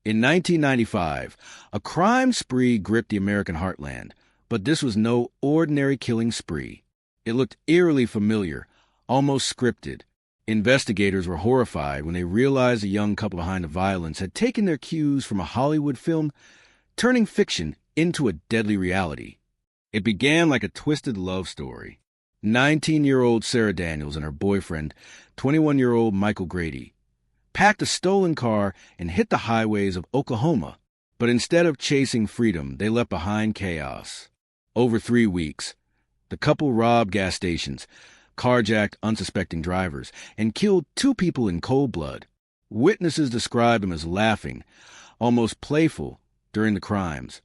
In 1995, a crime spree gripped the American heartland, but this was no ordinary killing spree. It looked eerily familiar, almost scripted. Investigators were horrified when they realized the young couple behind the violence had taken their cues from a Hollywood film, turning fiction into a deadly reality. It began like a twisted love story. 19-year-old Sarah Daniels and her boyfriend, 21-year-old Michael Grady, packed a stolen car and hit the highways of Oklahoma. But instead of chasing freedom, they left behind chaos. Over 3 weeks, the couple robbed gas stations, carjacked unsuspecting drivers, and killed 2 people in cold blood. Witnesses described them as laughing, almost playful, during the crimes,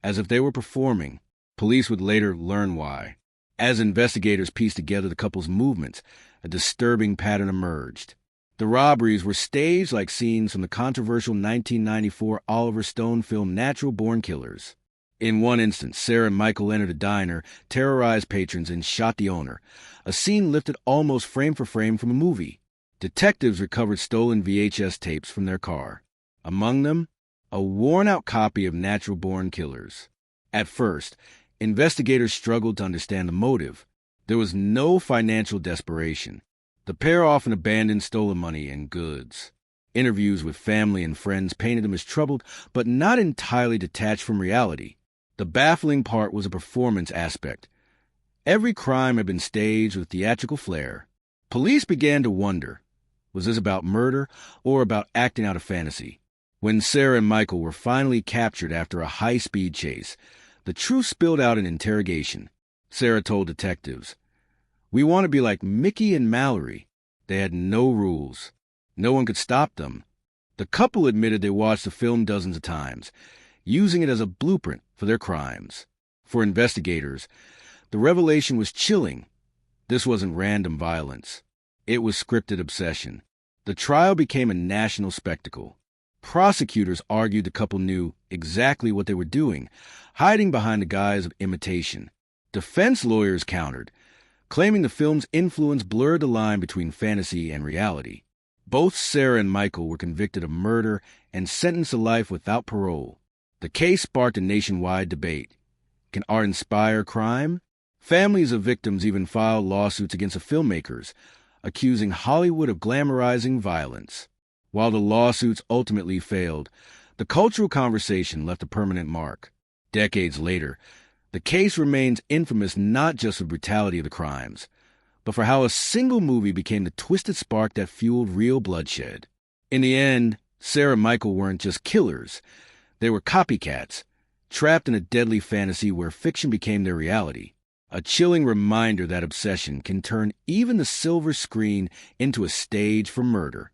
as if they were performing. Police would later learn why. As investigators pieced together the couple's movements, a disturbing pattern emerged. The robberies were staged like scenes from the controversial 1994 Oliver Stone film Natural Born Killers. In one instance, Sarah and Michael entered a diner, terrorized patrons, and shot the owner, a scene lifted almost frame for frame from a movie. Detectives recovered stolen VHS tapes from their car. Among them, a worn-out copy of Natural Born Killers. At first, investigators struggled to understand the motive. There was no financial desperation. The pair often abandoned stolen money and goods. Interviews with family and friends painted them as troubled, but not entirely detached from reality. The baffling part was a performance aspect. Every crime had been staged with theatrical flair. Police began to wonder, was this about murder or about acting out a fantasy? When Sarah and Michael were finally captured after a high-speed chase, the truth spilled out in interrogation. Sarah told detectives, "We want to be like Mickey and Mallory. They had no rules. No one could stop them." The couple admitted they watched the film dozens of times, using it as a blueprint for their crimes. For investigators, the revelation was chilling. This wasn't random violence. It was scripted obsession. The trial became a national spectacle. Prosecutors argued the couple knew exactly what they were doing, hiding behind the guise of imitation. Defense lawyers countered, claiming the film's influence blurred the line between fantasy and reality. Both Sarah and Michael were convicted of murder and sentenced to life without parole. The case sparked a nationwide debate. Can art inspire crime? Families of victims even filed lawsuits against the filmmakers, accusing Hollywood of glamorizing violence. While the lawsuits ultimately failed, the cultural conversation left a permanent mark. Decades later, the case remains infamous not just for the brutality of the crimes, but for how a single movie became the twisted spark that fueled real bloodshed. In the end, Sarah and Michael weren't just killers. They were copycats, trapped in a deadly fantasy where fiction became their reality. A chilling reminder that obsession can turn even the silver screen into a stage for murder.